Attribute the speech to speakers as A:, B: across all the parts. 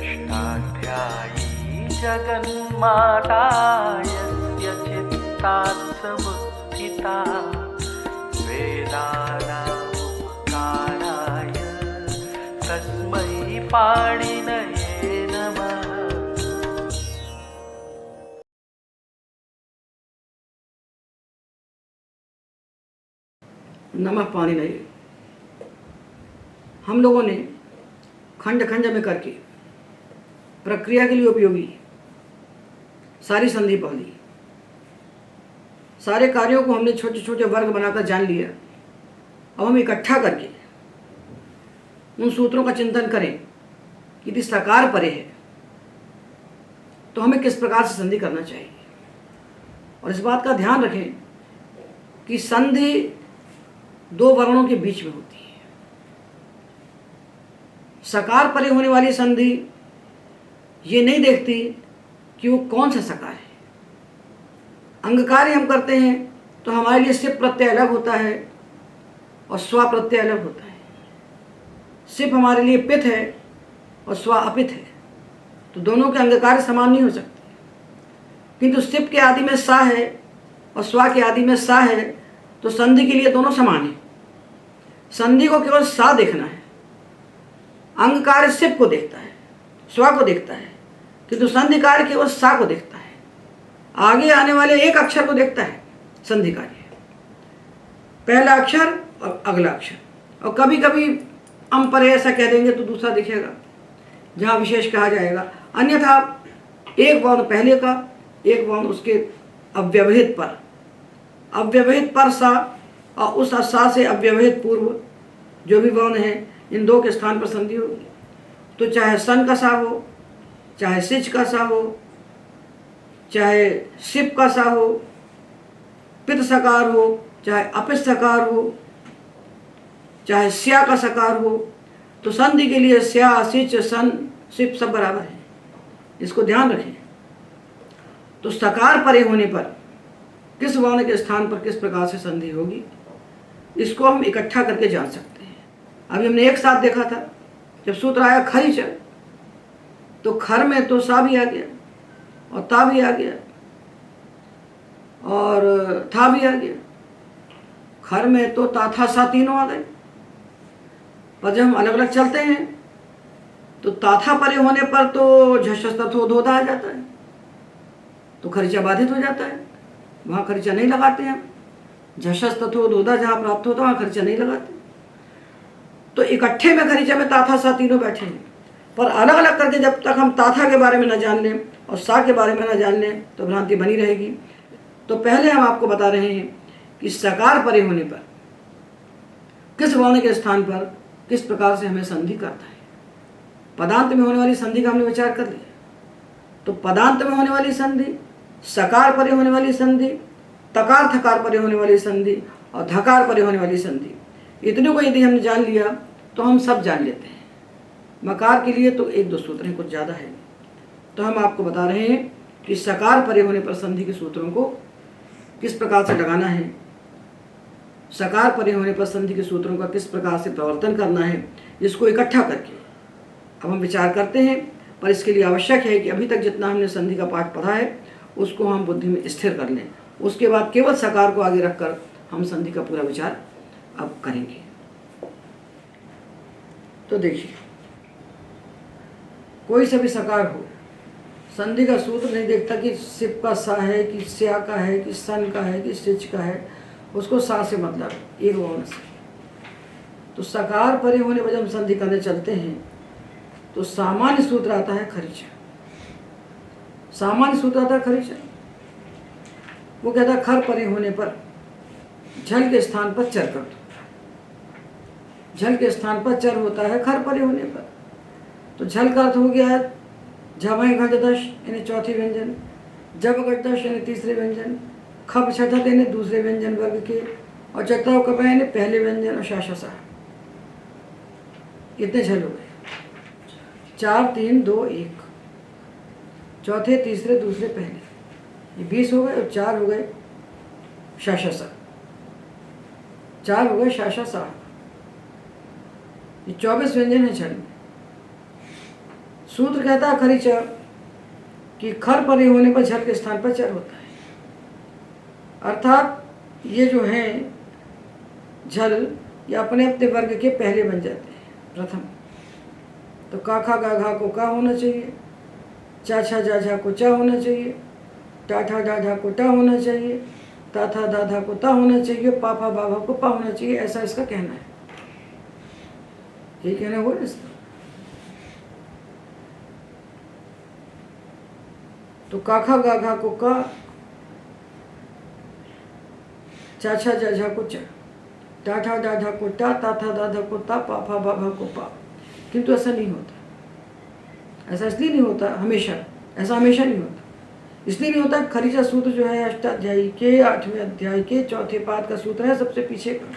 A: षष्ठाध्यायी जगन्माता यस्य चित्तात् समुत्थिता वेदानामुपकाराय तस्मै पाणिनये नमः।
B: नमः पाणिनये। हम लोगों ने खंड खंड में करके प्रक्रिया के लिए उपयोगी सारी संधि पढ़ ली। सारे कार्यों को हमने छोटे छोटे वर्ग बनाकर जान लिया। अब हम इकट्ठा करके उन सूत्रों का चिंतन करें कि यदि सकार परे है तो हमें किस प्रकार से संधि करना चाहिए। और इस बात का ध्यान रखें कि संधि दो वर्णों के बीच में होती है। सकार परे होने वाली संधि ये नहीं देखती कि वो कौन सा सकार है। अंगकार्य हम करते हैं तो हमारे लिए सिप प्रत्यय अलग होता है और स्वा प्रत्यय अलग होता है। सिप हमारे लिए पित है और स्वा अपित है, तो दोनों के अंगकार्य समान नहीं हो सकते। किंतु सिप के आदि में सा है और स्वा के आदि में सा है, तो संधि के लिए दोनों समान है। संधि को केवल सा देखना है। अंग कार्य सिप को देखता है, स्वा को देखता है, किंतु संधि कार्य केवल सा को देखता है। आगे आने वाले एक अक्षर को देखता है संधि कार्य, पहला अक्षर और अगला अक्षर। और कभी कभी अम परे ऐसा कह देंगे तो दूसरा दिखेगा जहाँ विशेष कहा जाएगा। अन्यथा एक वर्ण पहले का, एक वर्ण उसके अव्यवहित पर, अव्यवहित पर सा और उस सा से अव्यवहित पूर्व जो भी वर्ण है, इन दो के स्थान पर संधि होगी। तो चाहे सन का सा हो, चाहे सिच का सा हो, चाहे सिप का सा हो, पित सकार हो, चाहे अपित सकार हो, चाहे स्या का सकार हो, तो संधि के लिए स्या, सिच, सन, सिप सब बराबर है। इसको ध्यान रखें। तो सकार परे होने पर किस वर्ण के स्थान पर किस प्रकार से संधि होगी, इसको हम इकट्ठा करके जान सकते हैं। अभी हमने एक साथ देखा था, जब सूत्र आया खरिच, तो खर में तो सा भी आ गया और ता भी आ गया और था भी आ गया। खर में तो ता था सा तीनों आ गए। पर जब हम अलग अलग चलते हैं तो ताथा परे होने पर तो झषस्तथो धोधा आ जाता है, तो खरिचा बाधित हो जाता है। वहाँ खरिचा नहीं लगाते हैं। झषस्तथो धोधा जहाँ प्राप्त होता है वहाँ खरिचा नहीं लगाते। तो इकट्ठे में खरिचा में ताथा सा तीनों बैठे हैं, पर अलग अलग करके जब तक हम ताथा के बारे में न जान लें और सा के बारे में न जान लें तो भ्रांति बनी रहेगी। तो पहले हम आपको बता रहे हैं कि सकार परे होने पर किस वर्ण के स्थान पर किस प्रकार से हमें संधि करता है। पदांत में होने वाली संधि का हमने विचार कर लिया। तो पदांत में होने वाली संधि, सकार परे होने वाली संधि, तकार थकार परे होने वाली संधि और धकार परे होने वाली संधि, इतने को यदि हमने जान लिया तो हम सब जान लेते हैं। मकार के लिए तो एक दो सूत्र हैं, कुछ ज़्यादा है। तो हम आपको बता रहे हैं कि सकार परे होने पर संधि के सूत्रों को किस प्रकार से लगाना है, सकार परे होने पर संधि के सूत्रों का किस प्रकार से प्रवर्तन करना है, इसको इकट्ठा करके अब हम विचार करते हैं। पर इसके लिए आवश्यक है कि अभी तक जितना हमने संधि का पाठ पढ़ा है उसको हम बुद्धि में स्थिर कर लें। उसके बाद केवल सकार को आगे रखकर हम संधि का पूरा विचार अब करेंगे। तो देखिए, कोई सा भी सकार हो, संधि का सूत्र नहीं देखता कि सिप का सा है कि स्या का है कि सन का है कि सिच का है, उसको सा से मतलब एक वर्ण से। तो सकार परे होने पर जब हम संधि करने चलते हैं तो सामान्य सूत्र आता है खरिचा। सामान्य सूत्र आता है खरिचा। वो कहता है खर परे होने पर झल के स्थान पर चर कर दो। झल के स्थान पर चर होता है खर परे होने पर। तो झल का अर्थ हो गया है झमय घटदश यानी चौथी व्यंजन, जब घटदश यानी तीसरे व्यंजन, खप छठत यानी दूसरे व्यंजन वर्ग के, और चतव कप यानी पहले व्यंजन, और शाशा सा। इतने झल हो गए। 4 3 2 1, चौथे तीसरे दूसरे पहले, ये 20 हो गए। और 4 हो गए शाशा सा, 4 हो गए शाशा सा। ये 24 व्यंजन है छल में। सूत्र कहता है खरीचा कि खर परे होने पर झल के स्थान पर चर होता है। अर्थात ये जो हैं झल ये अपने अपने वर्ग के पहले बन जाते हैं प्रथम। तो का खा गा घा को का होना चाहिए, चा छा जा झा को चा होना चाहिए, टा ठा डा ढा को टा होना चाहिए, ता था दा धा को ता होना चाहिए, पा फा बा भा को पा होना चाहिए। ऐसा इसका कहना है, यही कहना हुआ इसका। तो का खा गा घा को का, चा छा जा झा को चा, टा ठा डा ढा को टा, ता था दा धा को ता, पा फा बा भा को पा। किंतु ऐसा नहीं होता। ऐसा इसलिए नहीं होता हमेशा, ऐसा हमेशा नहीं होता। इसलिए नहीं होता, खरीचा सूत्र जो है अष्टाध्यायी के 8वें अध्याय के 4थे पाद का सूत्र है, सबसे पीछे का।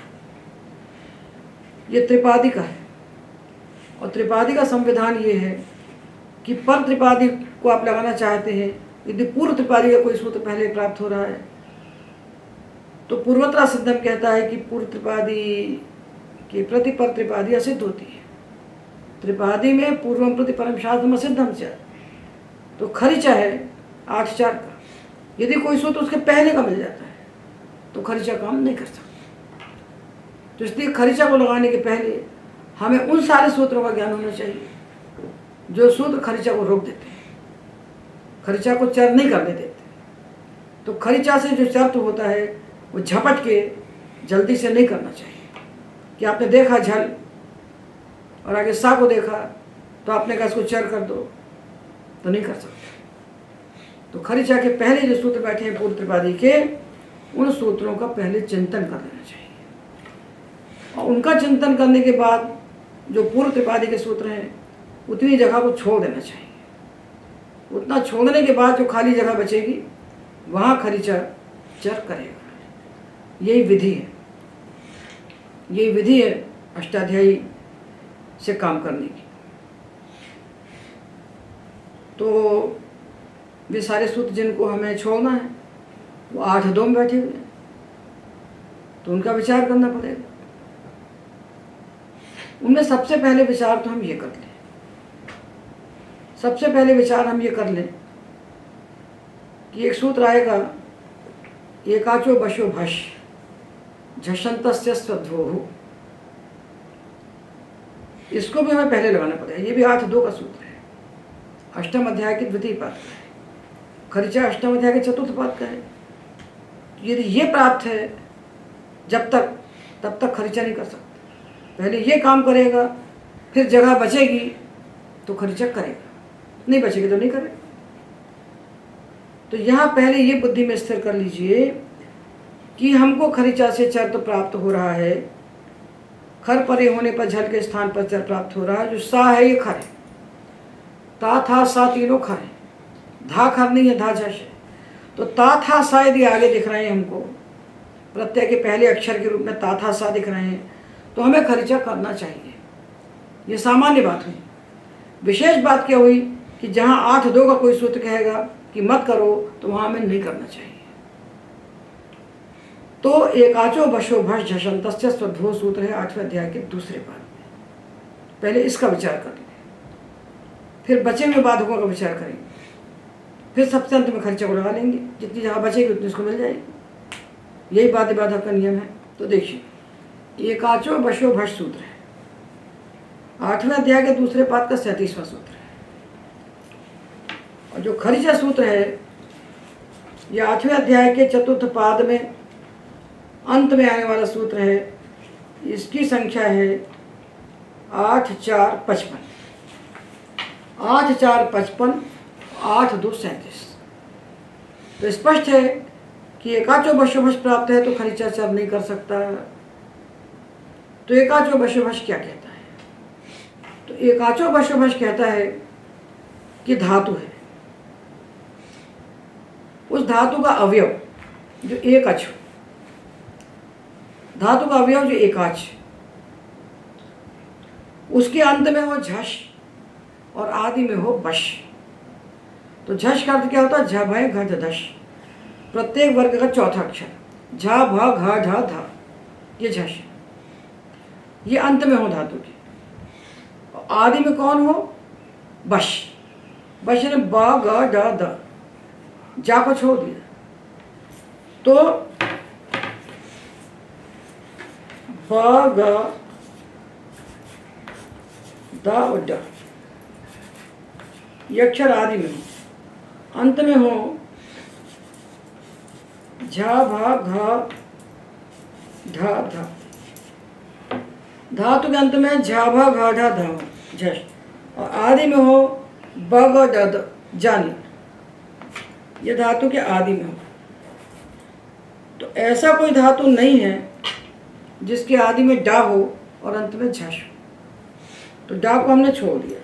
B: ये त्रिपादी का है, और त्रिपादी का संविधान ये है कि पर त्रिपादी को आप लगाना चाहते हैं, यदि पूर्व त्रिपादी का कोई सूत्र पहले प्राप्त हो रहा है तो पूर्वोत्तरा सिद्धम कहता है कि पूर्व त्रिपादी के प्रति पर त्रिपादी असिद्ध होती है। त्रिपादी में पूर्वम प्रति परम शास्त्रम असिद्धम च। तो खरीचा है 8-4 का, यदि कोई सूत्र उसके पहले का मिल जाता है तो खरीचा काम नहीं कर सकता। तो इसलिए खरीचा को लगाने के पहले हमें उन सारे सूत्रों का ज्ञान होना चाहिए जो सूत्र खरीचा को रोक देते हैं, खरीचा को चर नहीं करने देते। तो खरीचा से जो चर तो होता है वो झपट के जल्दी से नहीं करना चाहिए कि आपने देखा झल और आगे सा को देखा तो आपने कहा इसको चर कर दो, तो नहीं कर सकते। तो खरीचा के पहले जो सूत्र बैठे हैं पूर्व त्रिपादी के, उन सूत्रों का पहले चिंतन कर लेना चाहिए, और उनका चिंतन करने के बाद जो पूर्व त्रिपादी के सूत्र हैं उतनी जगह को छोड़ देना चाहिए। उतना छोड़ने के बाद जो खाली जगह बचेगी वहाँ खरीचा चर करेगा। यही विधि है, यही विधि है अष्टाध्यायी से काम करने की। तो वे सारे सूत्र जिनको हमें छोड़ना है वो 8-2 में बैठे हुए हैं, तो उनका विचार करना पड़ेगा। उनमें सबसे पहले विचार तो हम ये कर लें, सबसे पहले विचार हम ये कर लें कि एक सूत्र आएगा एकाचो बशो भश झषंतस्य स्वध्वोः। इसको भी हमें पहले लगाना पड़ेगा। ये भी 8-2 का सूत्र है, अष्टम अध्याय के द्वितीय पाद का है। खरीचा अष्टम अध्याय के चतुर्थ पाद का है। यदि ये प्राप्त है जब तक, तब तक खरीचा नहीं कर सकता। पहले ये काम करेगा, फिर जगह बचेगी तो खरीचा करेगा, नहीं बचेगी तो नहीं करेगा। तो यहाँ पहले ये बुद्धि में स्थिर कर लीजिए कि हमको खरीचा से चर तो प्राप्त हो रहा है, खर परे होने पर झल के स्थान पर चर प्राप्त हो रहा है। जो सा है ये खर है, ता था सा तीनों खर है, धा खर नहीं है, धा झश है। तो ता था सा यदि आगे दिख रहे हैं हमको, प्रत्यय के पहले अक्षर के रूप में ता था सा दिख रहे हैं, तो हमें खरीचा करना चाहिए। ये सामान्य बात हुई। विशेष बात क्या हुई कि जहाँ 8-2 का कोई सूत्र कहेगा कि मत करो, तो वहाँ हमें नहीं करना चाहिए। तो एकाचो बशो भश झषंतस्य स्वध्वोः सूत्र है 8वें अध्याय के दूसरे पाद में। पहले इसका विचार कर लें, फिर बचे हुए बाधकों का विचार करेंगे, फिर सबसे अंत में खर्चा को लगा लेंगे। जितनी जगह बचेगी उतनी उसको मिल जाएगी। यही बाध्य बाधक का नियम है। तो देखिए एकाचो बशो भश सूत्र है 8वें अध्याय के दूसरे पाद का 37वां सूत्र है। और जो खरीचा सूत्र है यह 8वें अध्याय के चतुर्थ पाद में अंत में आने वाला सूत्र है। इसकी संख्या है 8-4-55, 8-4-55, 8-2-37। तो स्पष्ट है कि एकाचो बशोभश प्राप्त है तो खरीचा चर नहीं कर सकता। तो एकाचो बशोभश क्या कहता है? तो एकाचो बशोभश कहता है कि धातु है, उस धातु का अवयव जो एकच हो, धातु का अवयव जो एकाच, उसके अंत में हो झष और आदि में हो बश। तो झष का अर्थ क्या होता है? झ भय घ धश, प्रत्येक वर्ग का चौथा अक्षर झा भ घ ढ ध, ये झष। ये अंत में हो धातु के, और आदि में कौन हो? बश। बश ने बा गा डा दा, जा को छोड़ दिया। तो बा गा दा और डा ये अक्षर आदि में हो, अंत में हो झा भा घा धा धा। धातु के अंत में झा भा घा धा धा झश, और आदि में हो ब ग ड द जानी। ये धातु के आदि में हो। तो ऐसा कोई धातु नहीं है जिसके आदि में डा हो और अंत में झश हो। तो डा को हमने छोड़ दिया।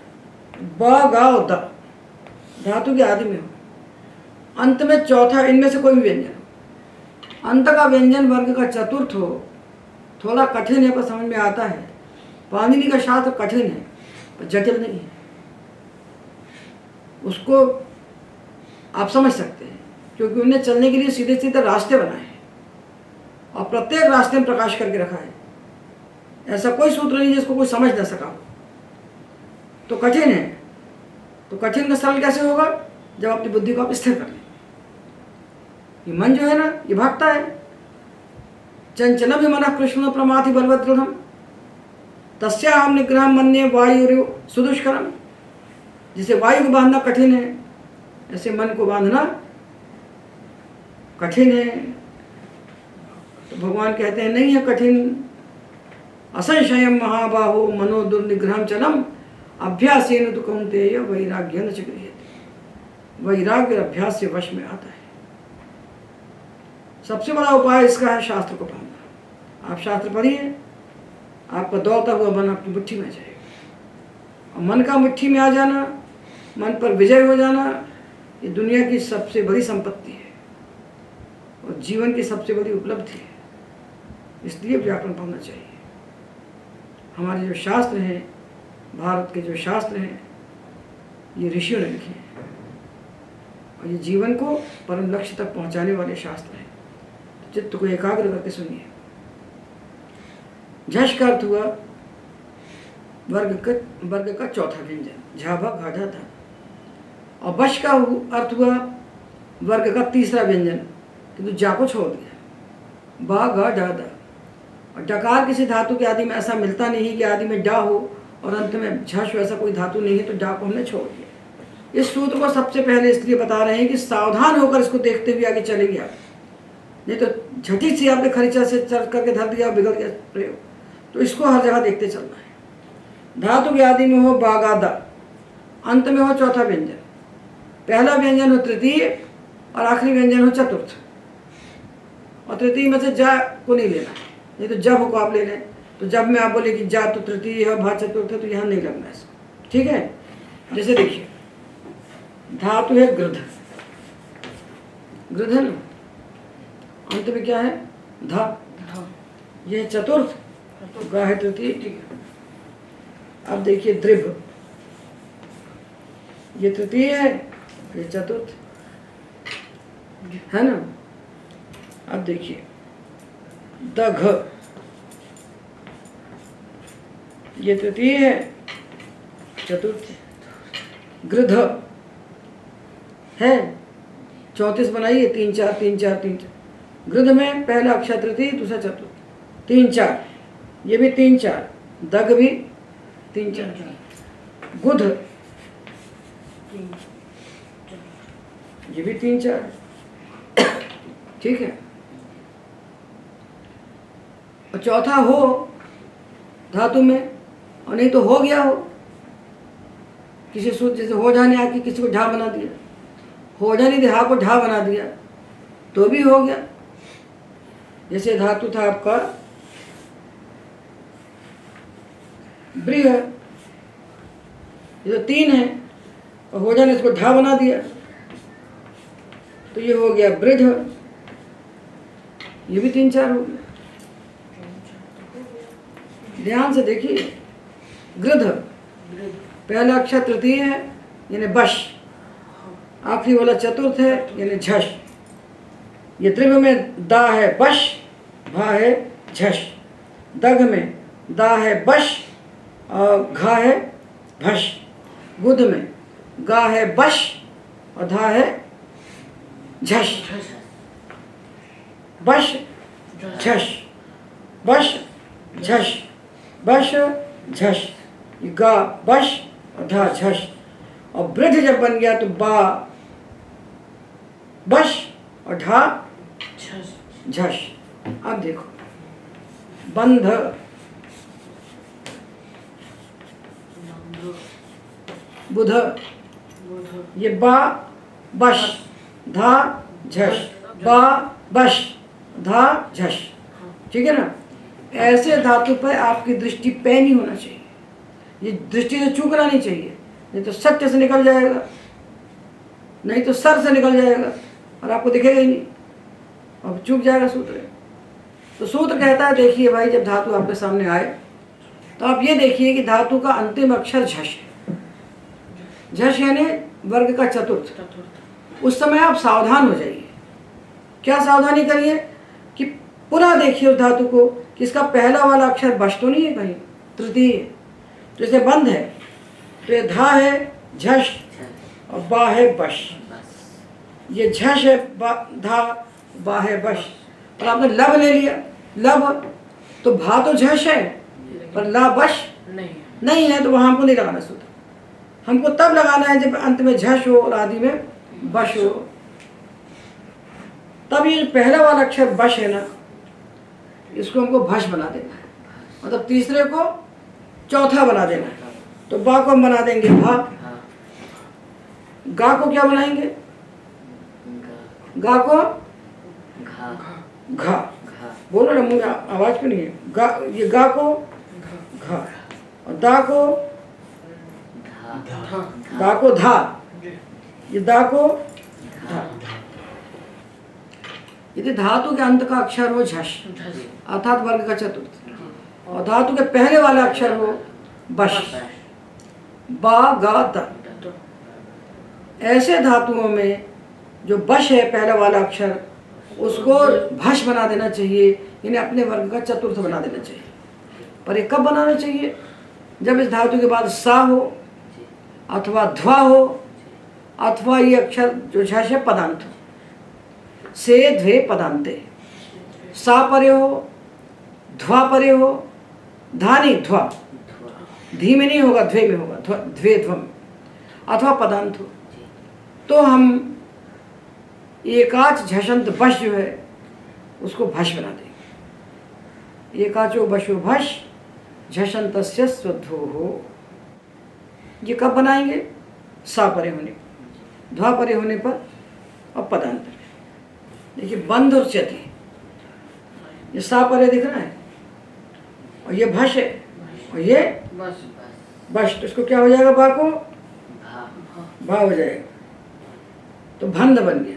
B: ब गा और द धातु के आदि में हो, अंत में चौथा, इनमें से कोई भी व्यंजन हो। अंत का व्यंजन वर्ग का चतुर्थ हो, थोड़ा कठिन है पर समझ में आता है। पाणिनि का शास्त्र कठिन है पर जटिल नहीं है, उसको आप समझ सकते हैं, क्योंकि उन्हें चलने के लिए सीधे सीधे रास्ते बनाए हैं और प्रत्येक रास्ते में प्रकाश करके रखा है। ऐसा कोई सूत्र नहीं जिसको कोई समझ ना सका हो। तो कठिन है, तो कठिन का सरल कैसे होगा? जब अपनी बुद्धि को आप स्थिर कर लें। ये मन जो है ना, ये भागता है। चंचल भी मन कृष्ण प्रमाथि बलवत दृढ़म तस्याहम निग्रह मन्ये वायु सुदुष्करम। जिसे वायु को बांधना कठिन है, ऐसे मन को बांधना कठिन है। तो भगवान कहते हैं नहीं है कठिन। असंशयम महाबाहो मनो दुर्निग्रहम चलम अभ्यासेन तु कौन्तेय वैराग्येन च गृह्यते। वैराग्य अभ्यास से वश में आता है। सबसे बड़ा उपाय इसका है शास्त्र को पढ़ना। आप शास्त्र पढ़िए, आपका दौड़ता हुआ मन आपकी मुट्ठी में आ जाएगा। और मन का मुट्ठी में आ जाना, मन पर विजय हो जाना, ये दुनिया की सबसे बड़ी संपत्ति है और जीवन की सबसे बड़ी उपलब्धि है। इसलिए व्याकरण पढ़ना चाहिए। हमारे जो शास्त्र हैं, भारत के जो शास्त्र हैं, ये ऋषियों ने लिखे हैं और ये जीवन को परम लक्ष्य तक पहुंचाने वाले शास्त्र हैं। तो चित्त को एकाग्र करके सुनिए। झश का अर्थ हुआ वर्ग का चौथा व्यंजन, झाभा घाधा था। और बश का अर्थ हुआ वर्ग का तीसरा व्यंजन, किंतु जा को छोड़ दिया, बा गा डा दा। और डकार किसी धातु के आदि में ऐसा मिलता नहीं कि आदि में डा हो और अंत में झश हो, ऐसा कोई धातु नहीं है। तो डा को हमने छोड़ दिया। इस सूत्र को सबसे पहले इसलिए बता रहे हैं कि सावधान होकर इसको देखते हुए आगे चलेंगे आप, नहीं तो झटी सी आपने खरीचा से चर्च करके धर दिया, बिगड़ गया प्रयोग। तो इसको हर जगह देखते चलना है। धातु के आदि में हो बा गा दा, अंत में हो चौथा व्यंजन। पहला व्यंजन हो तृतीय और आखिरी व्यंजन हो चतुर्थ। और तृतीय में से जा को नहीं लेना, नहीं तो जब को आप ले लें। तो जब में आप बोले कि जा तो तृतीय है, भा चतुर्थ है, तो यहाँ नहीं लगना इसको। ठीक है, जैसे देखिए धातु है गृध, गृध है ना, अंत में क्या है धा, यह है चतुर्थ, गा है तृतीय। ठीक है, अब देखिए द्रिभ, ये तृतीय है, ये चतुर्थ है ना। अब देखिए दघ, ये तृतीय है, चतुर्थ। गृध है, 34 बनाइए, 3 4 3 4 3 4। गृध में पहला अक्षर तृतीय, दूसरा चतुर्थ, 3 4, ये भी 3 4। दग भी 3 4। गुध ये भी 3 4। ठीक है, और चौथा हो धातु में, और नहीं तो हो गया हो किसी सूत्र, जैसे हो जाने आके किसी को ढा बना दिया, हो जाने दे हा को ढा बना दिया तो भी हो गया। जैसे धातु था आपका ब्रिह, ये तो 3 है और हो जाने इसको ढा बना दिया तो ये हो गया बृध, ये भी 3 4 हो गया। ध्यान से देखिए, गृध पहला अक्षर तृतीय है यानी बश, आखिरी वाला चतुर्थ है यानी झश। ये त्रिभ में दा है बश, भा है झश। दग में दा है बश और घा है भश। गुध में गा है बश और धा है झश। बश झश, बश झश, बश झश। ये गा बश और धा झश। और वृद्ध जब बन गया तो बा बश और ढा झश। अब देखो बंध, बुध, ये बा बश धा झश, बा बश धा झश। ठीक है ना। ऐसे धातु पर आपकी दृष्टि पे नहीं होना चाहिए, ये दृष्टि से चूकना नहीं चाहिए, नहीं तो सत्य से निकल जाएगा, नहीं तो सर से निकल जाएगा और आपको दिखेगा ही नहीं और चूक जाएगा सूत्र। तो सूत्र कहता है, देखिए भाई, जब धातु आपके सामने आए तो आप ये देखिए कि धातु का अंतिम अक्षर झश है। झश यानी वर्ग का चतुर्थ। उस समय आप सावधान हो जाइए। क्या सावधानी करिए कि पुनः देखिए उस धातु को कि इसका पहला वाला अक्षर बश तो नहीं है कहीं, तृतीय। जैसे बंध है तो ये धा है झश और बा है बश। ये झश है धा, बा है बश। और आपने लब ले लिया, लब तो भा तो झश है पर ला बश नहीं है, तो वहां हमको नहीं लगाना सूत्र। हमको तब लगाना है जब अंत में झश हो और आदि में बश हो। तब ये पहला वाला अक्षर बश है ना, इसको हमको भश बना देना है, मतलब तीसरे को चौथा बना देना है। तो बा को हम बना देंगे भा, गा को क्या बनाएंगे, गा को घा। बोलो ना, मुंह में आवाज क्यों नहीं है। गा, ये गा को घा और दा को दा को धा, ये दा को धा। यदि धातु के अंत का अक्षर हो झश अर्थात वर्ग का चतुर्थ और धातु के पहले वाला अक्षर हो बश, बा गा दा, ऐसे धातुओं में जो बश है पहला वाला अक्षर, उसको भश बना देना चाहिए, यानी अपने वर्ग का चतुर्थ बना देना चाहिए। पर ये कब बनाना चाहिए, जब इस धातु के बाद सा हो अथवा ध्वा हो अथवा ये अक्षर जो झश है पदांत हो। से ध्वे पदांते, सा परे हो, ध्वा परे हो, धा नहीं ध्वा, धी में नहीं होगा, ध्वे में होगा, ध्वे ध्वम, अथवा पदांत हो, तो हम एकाच झषंत बश जो है उसको भश बना देंगे। एकाचो बशो भश झषंतस्य स्वध्वो हो। ये कब बनाएंगे, सा परे होने पर, ध्वा परे होने पर और पदांत में। देखिए बंध और चति, ये सा परे दिख रहा है और ये भश है और ये बश, तो इसको क्या हो जाएगा, बा को भा हो जाएगा, तो भंध बन गया।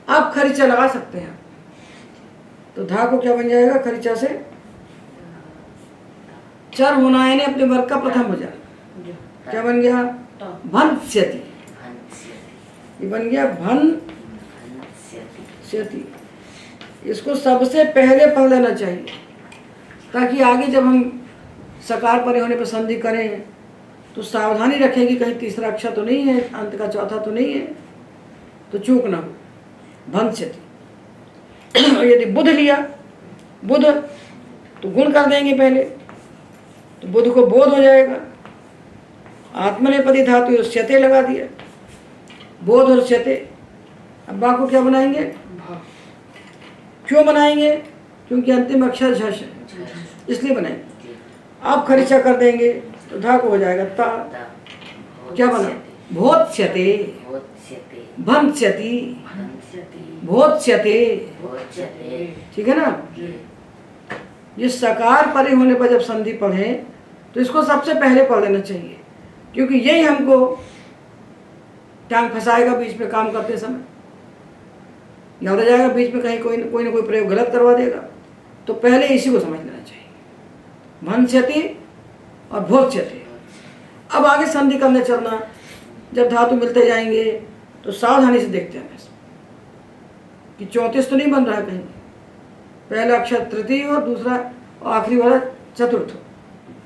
B: आप खरीचा लगा सकते हैं, तो धा को क्या बन जाएगा, खरीचा से चर होना है, अपने वर्ग का प्रथम हो जाएगा। क्या बन गया, भंस्यति। ये बन गया भंस्यति। इसको सबसे पहले पढ़ लेना चाहिए ताकि आगे जब हम सकार परे होने पर संधि करें तो सावधानी रखें कि कहीं तीसरा अक्षर तो नहीं है, अंत का चौथा तो नहीं है, तो चूक ना हो। भंस्यति। और यदि बुध लिया, बुध तो गुण कर देंगे पहले, तो बुध को बोध हो जाएगा। आत्मनेपदी धातु स्यते लगा दिया, बोध और स्यते। अब बा को क्या बनाएंगे, क्यों बनाएंगे, क्योंकि अंतिम अक्षर झश है इसलिए बनाएंगे। अब खरीचा कर देंगे तो धा को हो जाएगा ता। क्या बना, भोत्स्यते, भंस्यति, भोत्स्यते। ठीक है ना। ये सकार परे होने पर जब संधि पढ़ें तो इसको सबसे पहले पढ़ लेना चाहिए, क्योंकि यही हमको टांग फंसाएगा बीच में काम करते समय। याद आ जाएगा बीच में कहीं कोई ना कोई प्रयोग गलत करवा देगा, तो पहले इसी को समझ लेना चाहिए, भंस्यति और भोत्स्यते। अब आगे संधि करने चलना, जब धातु मिलते जाएंगे तो सावधानी से देखते हैं कि 34 तो नहीं बन रहा है कहीं, पहला अक्षर तृतीय और दूसरा और आखिरी वाला चतुर्थ।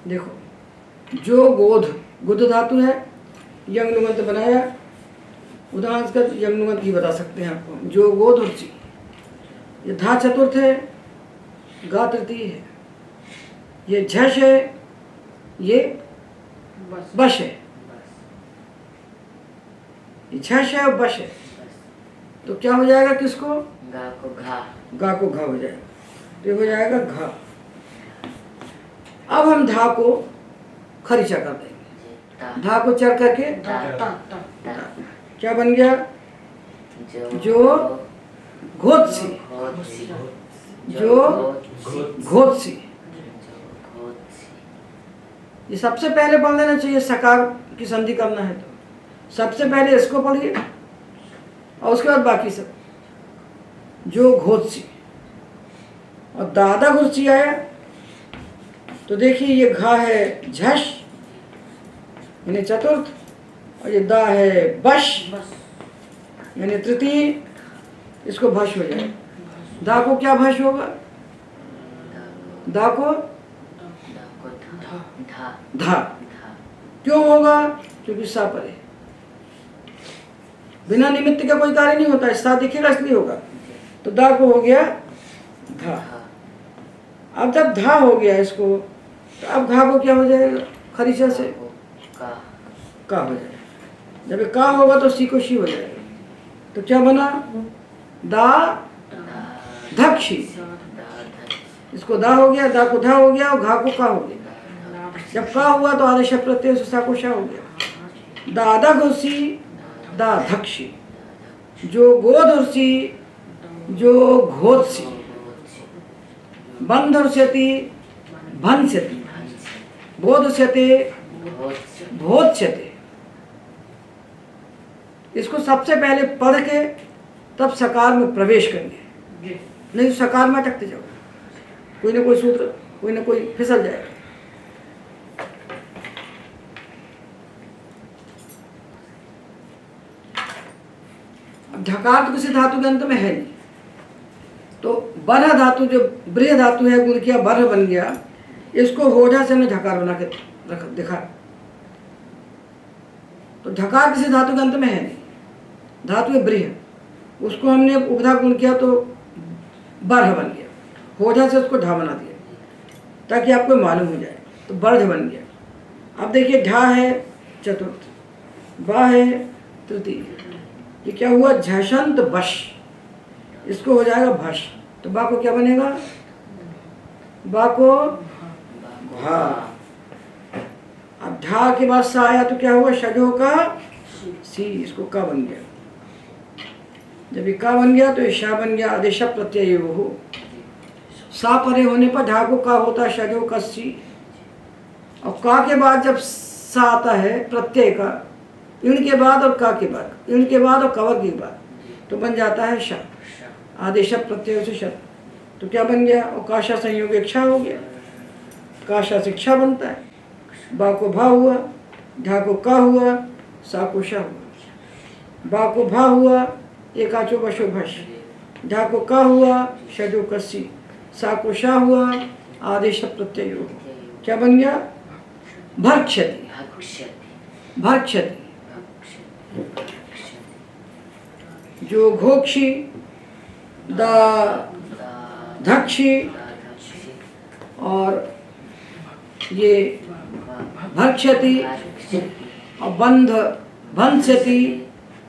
B: देखो जो गोध गुद धातु है यंगनुगंत बनाया। उदाहरण कर यंगनुगंत की बता सकते हैं आपको। जो वो धुर्ची, ये धा चतुर्थ है, गा तृतीय है, ये झष है, ये बश है। ये झष है और बश है, तो क्या हो जाएगा? किसको?
C: गा को घा।
B: गा को घा हो जाएगा, तो ये हो जाएगा घा। अब हम धा को खरीचा कर देंगे। धा को चढ़ करके क्या बन गया? जो घोत्सी, जो घोत्सी। ये सबसे पहले पढ़ लेना चाहिए, सकार की संधि करना है तो सबसे पहले इसको पढ़िए और उसके बाद बाकी सब। जो घोत्सी और दादा घोत्सी आया तो देखिए ये घा है झष यानी चतुर्थ, और ये दा है बश यानी तृतीय। इसको भश हो जाए। दा को क्या भश होगा? दा को धा। क्यों होगा? क्योंकि सा परे, बिना निमित्त का कोई कार्य नहीं होता, सा दिखेगा इसलिए होगा। तो दा को हो गया धा। अब जब धा हो गया इसको, तो अब घा को क्या हो जाएगा? खरीचा से का हो जाएगा। जब का होगा तो सी को शी हो जाएगा। तो क्या बना? दा धक्षी। इसको दा हो गया, दा को धा हो गया और घा को का हो गया। जब का हुआ तो आदेश प्रत्यय से सा को शा हो गया। दादा घोसी, दा धक्षी। जो गोधुर्सी, जो घोत्सी। बंधुर्ष्यति, भंस्यति। बोधुष्यते, भोत्स्यते। इसको सबसे पहले पढ़ के तब सकार में प्रवेश करेंगे, नहीं तो सकार में अटकते जाओ। कोई ना कोई सूत्र, कोई ना कोई फिसल जाएगा। अब ढकार तो किसी धातु के अंत में है नहीं, तो बरह धातु जो ब्रेह धातु है, गुण किया बरह बन गया। इसको होठा से हमने ढकार बना के रख दिखा। तो ढकार किसी धातु के अंत में है नहीं, धातु है ब्रेह, उसको हमने उपधा गुण किया तो बरह बन गया। होठा से उसको ढा बना दिया ताकि आपको मालूम हो जाए, तो बर्ध बन गया। अब देखिए ढा है चतुर्थ, बा है तृतीय। ये क्या हुआ? झषंत बश। इसको हो जाएगा भश। तो बा को क्या बनेगा? बा को भा। अब ढा के बाद सा आया तो क्या हुआ? षडो का सी। इसको का बन गया। जब ये का बन गया तो ये शा बन गया। आदेश प्रत्यय हो। सा परे होने पर ढा को का होता है षडो का सी। और का के बाद जब सा आता है प्रत्यय का, इण के बाद और का के बाद, इण के बाद और कवर के बाद, तो बन जाता है शा। आदेश प्रत्यय से शब्द, तो क्या बन गया? और काशा संयोग इच्छा हो गया। काशा से इच्छा बनता है। बा को भा हुआ, ढा को का हुआ, सा को शा हुआ। बा को भा हुआ, एकाचो बशो भश। ढा को का हुआ, षडो कस्सी। सा को शा हुआ, आदेश प्रत्यय हो। क्या बन गया? भक्षति। भक्षति। जो घोक्षी, दा धक्षी, और ये भक्षति, और बंध भंस्यति,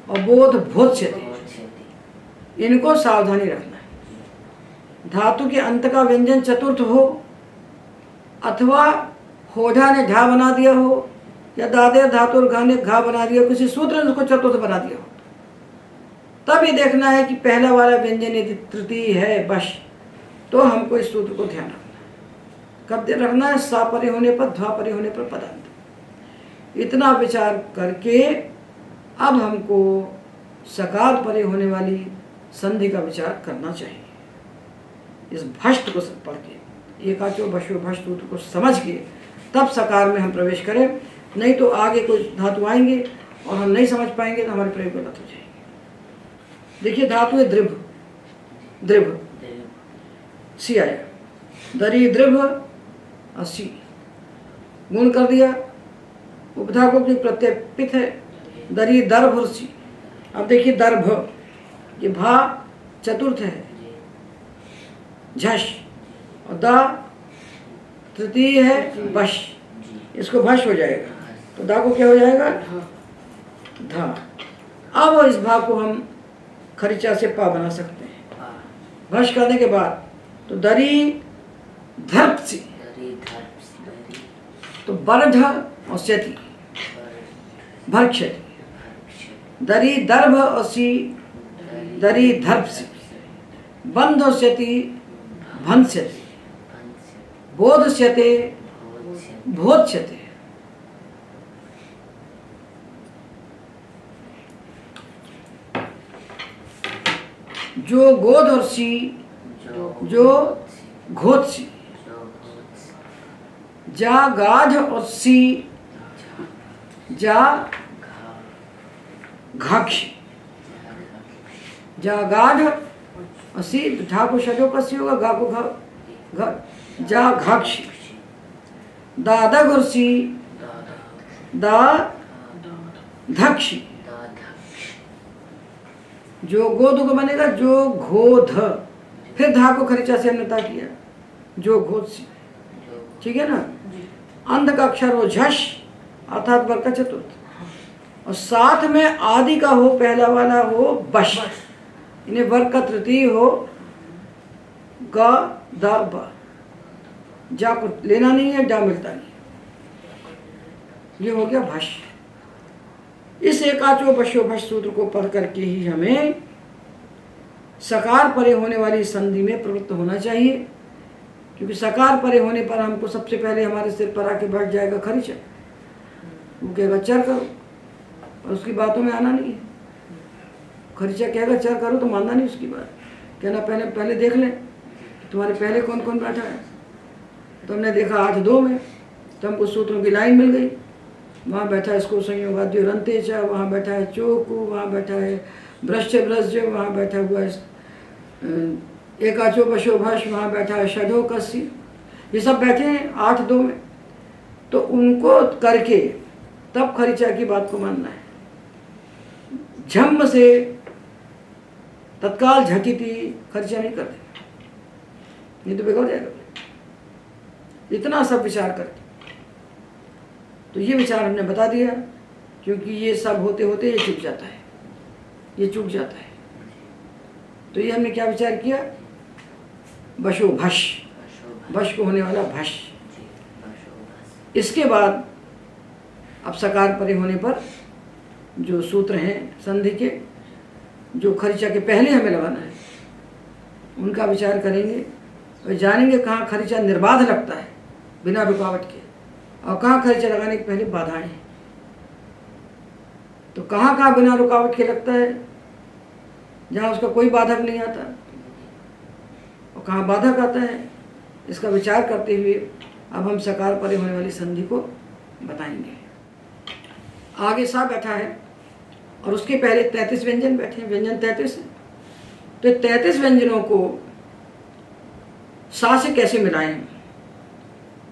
B: और बोध भोत्स्यति। इनको सावधानी रखना है। धातु के अंत का व्यंजन चतुर्थ हो, अथवा होठा ने ढा बना दिया हो, या दादे धातु और घा ने घा बना दिया, किसी सूत्र ने उसको चतुर्थ बना दिया हो, तब ये देखना है कि पहला वाला व्यंजन यदि तृतीय है बश, तो हमको इस सूत्र को ध्यान रखना है। कब ध्यान रखना है? सा परे होने पर, ध्वा परे होने पर, पदांत। इतना विचार करके अब हमको सकार परे होने वाली संधि का विचार करना चाहिए। इस भष्ट को पढ़ के, एकाचो बशो भष्ट सूत्र को समझ के तब सकार में हम प्रवेश करें, नहीं तो आगे कुछ धातु आएंगे और हम नहीं समझ पाएंगे तो हमारे प्रयोग गलत हो जाएंगे। देखिए धातु है दृभ। दृभ सी आया, दरी दृभ और सी गुण कर दिया। उपधा को प्रत्यय पित है, दरी दर्भ सी। अब देखिए दर्भ, ये भा चतुर्थ है, झश, और दा तृतीय है, बश, इसको भश हो जाएगा, तो दा को क्या हो जाएगा, धा। अब इस भाग को हम खरीचा से पा बना सकते हैं। भश करने के बाद तो दरी धर्पसी, तो बरध और स्यति, भरक्षति, दरी दर्भ और सी, दरी धर्पसी, बंध और स्यति, भंस्यति, बोधस्यते, भोज्यते। जो गोद और सी, जो घोत सी, जा गाध और सी, जा घाक्षी, जा गाध और सी, ढा को शजो का सी होगा, गा को घा, जा घाक्षी, दादग और सी, दा धक्षी, जो गोध को बनेगा जो घोध, फिर धा को खरीचा से हमने ता किया, जो घोध सी, ठीक है ना। अंध का अक्षर हो झश अर्थात वर्ग का चतुर्थ, और साथ में आदि का हो पहला वाला हो बश, इन्हें वर्ग का तृतीय हो ग द ब, जा को लेना नहीं है, डा मिलता नहीं, ये हो गया भश। इस एकाचो बशो भश सूत्र को पढ़ करके ही हमें सकार परे होने वाली संधि में प्रवृत्त होना चाहिए, क्योंकि सकार परे होने पर हमको सबसे पहले हमारे सिर पर आके बैठ जाएगा खरीचा, वो कहेगा चर करो, और उसकी बातों में आना नहीं है। खरीचा कहेगा चर करो तो मानना नहीं उसकी बात, कहना पहले देख लें तुम्हारे पहले कौन कौन बैठा है। तो हमने देखा 8-2 में, तो हमको सूत्रों की लाइन मिल गई, वहाँ बैठा है इसको संयोगाद्यो रंतेच, वहाँ बैठा है चोकु, वहाँ बैठा है भ्रश्च ब्रज, वहाँ बैठा हुआ है एकाचो बशो भश, वहाँ बैठा है शधो कसी, ये सब बैठे हैं 8-2 में। तो उनको करके तब खरीचा की बात को मानना है। झम्म से तत्काल झटिति खर्चा नहीं करते, नहीं तो बिगड़ जाएगा। इतना सब विचार करते, तो ये विचार हमने बता दिया, क्योंकि ये सब होते होते ये चूक जाता है, ये चूक जाता है। तो ये हमने क्या विचार किया, बशो भश, बश को होने वाला भश। इसके बाद अब सकार परे होने पर जो सूत्र हैं संधि के, जो खरीचा के पहले हमें लगाना है, उनका विचार करेंगे और जानेंगे कहाँ खरीचा निर्बाध लगता है बिना रुकावट के, और कहाँ खरीचा लगाने के पहले बाधाएं हैं। तो कहाँ कहाँ बिना रुकावट के लगता है, जहाँ उसका कोई बाधक नहीं आता, और कहाँ बाधक आता है, इसका विचार करते हुए अब हम सकार परे होने वाली संधि को बताएंगे। आगे सा बैठा है और उसके पहले 33 व्यंजन बैठे हैं, व्यंजन 33 है। तो 33 व्यंजनों को सा से कैसे मिलाएं हम?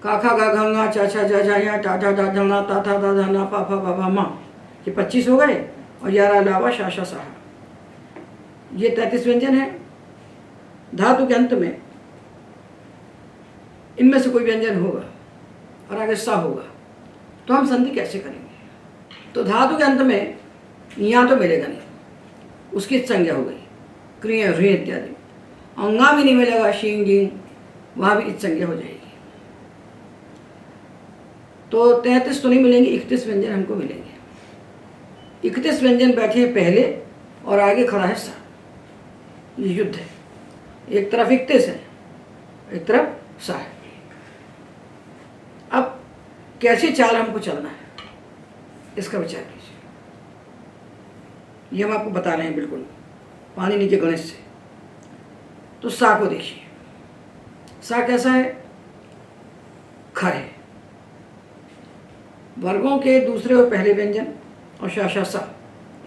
B: का खा गा घा चा छा जा जा या टा टा दा धा ता था दा धा ना पा फा बा बा मा, ये 25 हो गए, और 11 अलावा शा शा सा, ये 33 व्यंजन है। धातु के अंत में इनमें से कोई व्यंजन होगा और आगे सा होगा, तो हम संधि कैसे करेंगे? तो धातु के अंत में यहाँ तो मिलेगा नहीं, उसकी संज्ञा हो गई क्रिया ऋ इत्यादि, अंगा भी नहीं मिलेगा शींग जिंग, वहाँ भी इत संज्ञा हो जाएगी। तो 33 तो नहीं मिलेंगे, 31 व्यंजन हमको मिलेंगे। 31 व्यंजन बैठे हैं पहले और आगे खड़ा है सा, ये युद्ध है, एक तरफ 31 है, एक तरफ सा है। अब कैसे चाल हमको चलना है, इसका विचार कीजिए। ये हम आपको बता रहे हैं बिल्कुल पाणिनि के गणित से। तो सा को देखिए, सा कैसा है, खर है, वर्गों के दूसरे और पहले व्यंजन और शा शा सा,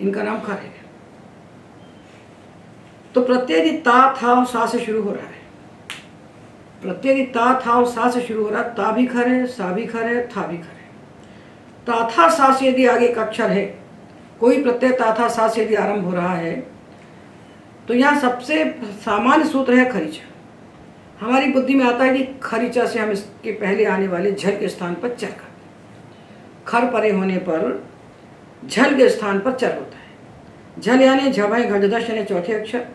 B: इनका नाम खर है। तो प्रत्यय ता था और सा से शुरू हो रहा है, प्रत्यय ता था और सा से शुरू हो रहा है, ता भी खर है, सा भी खर है, था भी खर है। ता था सा से यदि आगे एक अक्षर है कोई प्रत्यय ता था सा से यदि आरंभ हो रहा है तो यहाँ सबसे सामान्य सूत्र है खरीचा। हमारी बुद्धि में आता है कि खरीचा से हम इसके पहले आने वाले झल के स्थान पर चर करते हैं। खर परे होने पर झल के स्थान पर चर होता है। झल यानी झभय घटदश यानी चौथे अक्षर,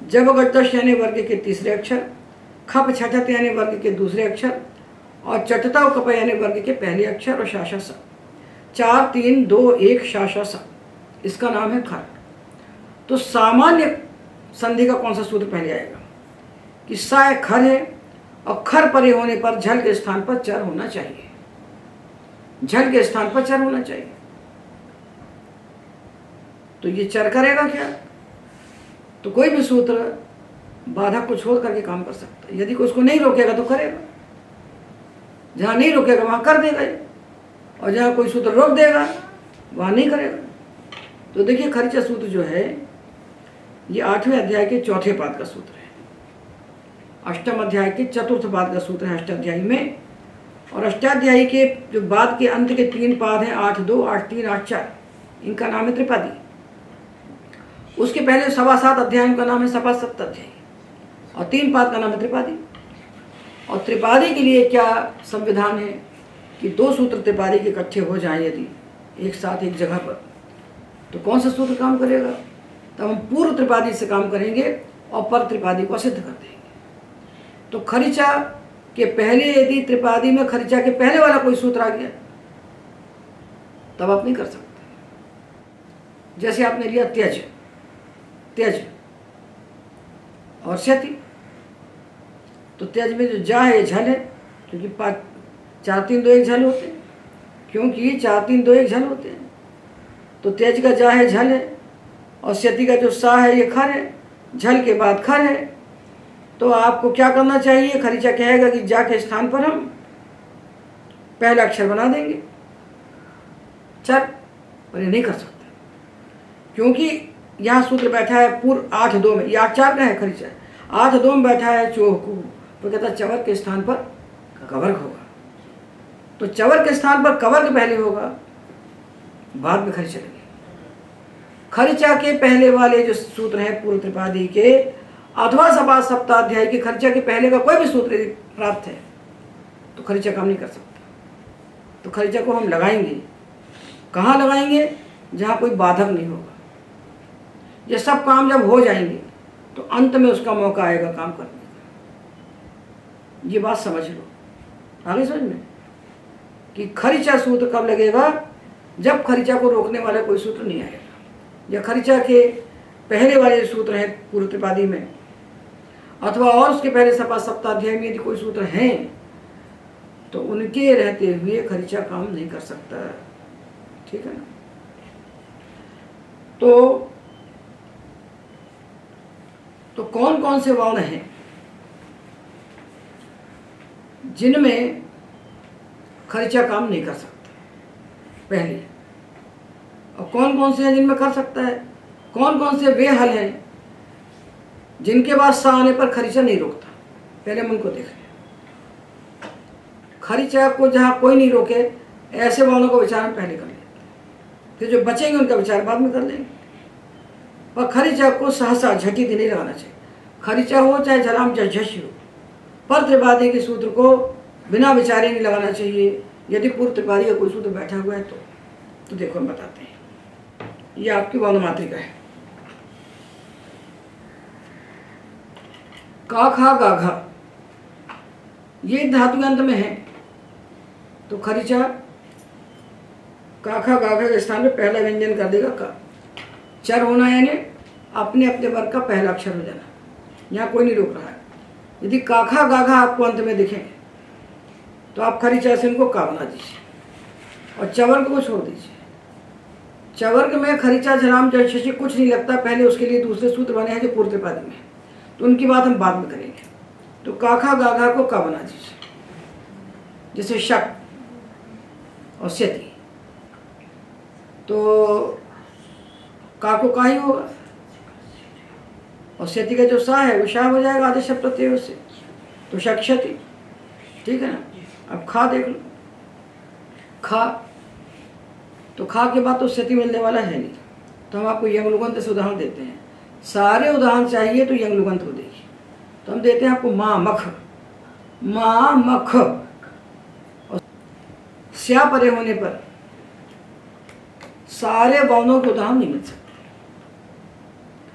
B: जब गटदश यानी वर्ग के तीसरे अक्षर, खप छठत यानी वर्ग के दूसरे अक्षर, और चटता कप यानी वर्ग के पहले अक्षर, और शाशा सा। 4 3 2 1 शाशा सा, इसका नाम है खर। तो सामान्य संधि का कौन सा सूत्र पहले आएगा कि सा खर है और खर परे होने पर झल के स्थान पर चर होना चाहिए। झल के स्थान पर चर होना चाहिए। तो ये चर करेगा क्या? तो कोई भी सूत्र बाधा को छोड़ करके काम कर सकता है। यदि कोई उसको नहीं रोकेगा तो करेगा, जहाँ नहीं रोकेगा वहाँ कर देगा, और जहाँ कोई सूत्र रोक देगा वहाँ नहीं करेगा। तो देखिए खरीचा सूत्र जो है ये 8वें अध्याय के चौथे पाद का सूत्र है, अष्टम अध्याय के चतुर्थ पाद का सूत्र है अष्टाध्यायी में, और अष्टाध्यायी के जो बाद के अंत के 3 पाद हैं 8 2 8 3 8 4, इनका नाम है त्रिपादी। उसके पहले 7.25 अध्याय का नाम है सपा सप्ताध्यायी, और 3 पाद का नाम है त्रिपादी। और त्रिपादी के लिए क्या संविधान है कि 2 सूत्र त्रिपादी के इकट्ठे हो जाएं यदि एक साथ एक जगह पर, तो कौन सा सूत्र काम करेगा? तब हम पूर्व त्रिपादी से काम करेंगे और पर त्रिपादी को सिद्ध कर देंगे। तो खरीचा के पहले यदि त्रिपादी में खरीचा के पहले वाला कोई सूत्र आ गया तब आप नहीं कर सकते। जैसे आपने लिया त्यज, त्यज और क्षति, तो त्यज में जो जा है ये झल है, क्योंकि 4 3 2 1 झल होते हैं, क्योंकि 4 3 2 1 झल होते हैं। तो त्यज का जा है झल है, और क्षति का जो सा है ये खर है, झल के बाद खर है। तो आपको क्या करना चाहिए? खरीचा कहेगा कि जा के स्थान पर हम पहला अक्षर बना देंगे चर, पर ये नहीं कर सकते क्योंकि यहाँ सूत्र बैठा है पूर्व 8 2 में, ये 8 4 का है खरीचा, 8 2 में बैठा है चोह को, तो कहता है चवर के स्थान पर कवर्ग होगा। तो चवर के स्थान पर कवर्ग पहले होगा, बाद में खरीचा लगेगा। खरीचा के पहले वाले जो सूत्र हैं पूर्व त्रिपादी के अथवा सपा सप्ताध्याय के, खरीचा के पहले का कोई भी सूत्र यदि प्राप्त है तो खरीचा काम नहीं कर सकता। तो खरीचा को हम लगाएंगे, कहाँ लगाएंगे? जहाँ कोई बाधक नहीं होगा। ये सब काम जब हो जाएंगे तो अंत में उसका मौका आएगा काम करने का। ये बात समझ लो, आगे समझ में कि खरीचा सूत्र कब लगेगा? जब खरीचा को रोकने वाला कोई सूत्र नहीं आएगा, या खरीचा के पहले वाले सूत्र हैं पूर्व त्रिपादी में, अथवा और उसके पहले सपा सप्ताध्याय में यदि कोई सूत्र हैं तो उनके रहते हुए खरीचा काम नहीं कर सकता। ठीक है ना? तो कौन कौन से वर्ण हैं जिनमें खरीचा काम नहीं कर सकता पहले, और कौन कौन से हैं जिनमें कर सकता है? कौन कौन से वे हल हैं जिनके बाद सा आने पर खरीचा नहीं रोकता? पहले हम उनको देखें। खरीचा को जहाँ कोई नहीं रोके ऐसे वर्णों को विचार हम पहले कर लेते, फिर जो बचेंगे उनका विचार बाद में कर लेंगे। पर खरीचा को सहसा झटित नहीं लगाना चाहिए। खरीचा हो चाहे झलाम चाहे झश हो, पर त्रिपादी के सूत्र को बिना विचारे नहीं लगाना चाहिए। यदि पूर्व त्रिपादी का कोई सूत्र बैठा हुआ है तो देखो हम बताते हैं। ये आपकी वर्णमात्रिका है। का खा गा घा ये धातु अंत में है, तो खरीचा का खा गा घा के स्थान पे पहला व्यंजन कर देगा का। चर होना यानी अपने अपने वर्ग का पहला अक्षर हो जाना, यहाँ कोई नहीं रोक रहा है। यदि का खा गा घा आपको अंत में दिखे तो आप खरीचा से उनको का बना दीजिए और चवर्ग को छोड़ दीजिए। चवर्ग में खरीचा झलाम शशि कुछ नहीं लगता, पहले उसके लिए दूसरे सूत्र बने हैं जो पूर्व त्रिपादी में, तो उनकी बात हम बाद में करेंगे। तो काखा गाघा को का बना दीजिए, जैसे शक और स्यति, तो का को का ही होगा, और स्यति का जो सा है वो शाह हो जाएगा आदेश प्रत्यय से, तो शक्षति। ठीक है ना? अब खा देख लो, खा तो खा के बाद तो स्थिति मिलने वाला है नहीं। तो हम आपको यंग लुगंत से उदाहरण देते हैं। सारे उदाहरण चाहिए तो यंग लुगंत को देखिए। तो हम देते हैं आपको माँ मख, माँ मख, और स्या परे होने पर सारे वर्णों के उदाहरण नहीं मिल सकते।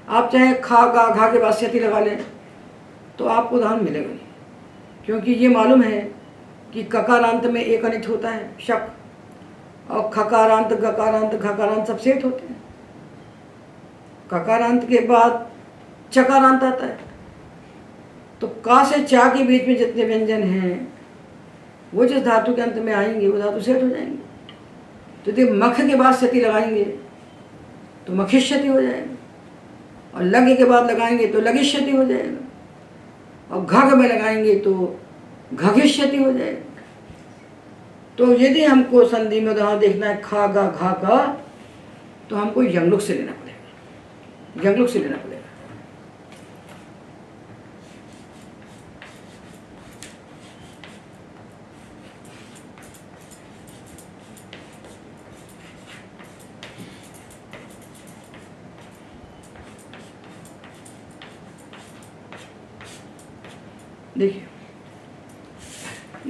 B: आप चाहे खा गा घा के बाद स्थिति लगा लें तो आपको उदाहरण मिलेगा नहीं, क्योंकि ये मालूम है कि ककारांत में एक अनिट होता है शक, और खकारांत गकारांत घकारांत सब सेठ होते हैं। ककारांत के बाद चकारांत आता है। तो का से चा के बीच में जितने व्यंजन हैं वो जिस धातु के अंत में आएंगे वो धातु सेठ हो जाएंगे। तो यदि मख के बाद स्थिति लगाएंगे तो मखिष्यति हो जाएगा, और लग के बाद लगाएंगे तो लगिष्यति हो जाएगा, और घग में लगाएंगे तो घगिष्यति हो जाएगा। तो यदि हमको संधि में उदाहरण देखना है खा गा घा का, तो हमको यंगलुक से लेना पड़ेगा, यंगलुक से लेना पड़ेगा। देखिए,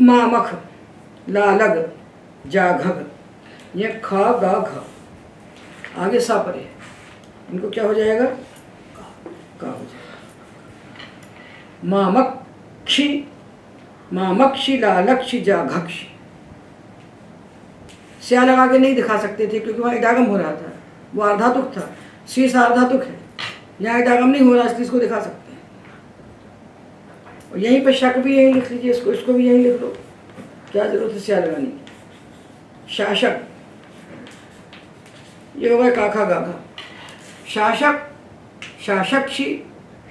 B: मामख लालग जाघग, ये खा गा घ, आगे सा परे, इनको क्या हो जाएगा? का हो जाएगा। मामक्षी, मामक्षी लालक्षी जाघक्षी, स्या लगा के नहीं दिखा सकते थे क्योंकि वहाँ इडागम हो रहा था, वो अर्धातुक था। सी सार्धातुक है, यहाँ इडागम नहीं हो रहा, इसलिए इसको दिखा सकते हैं। और यहीं पर शक भी यहीं लिख लीजिए, इसको भी यहीं लिख लो, क्या जरूरत है स्या लगाने की। शासक, ये हो गया काखा गाघा। शासक, शासक्षी,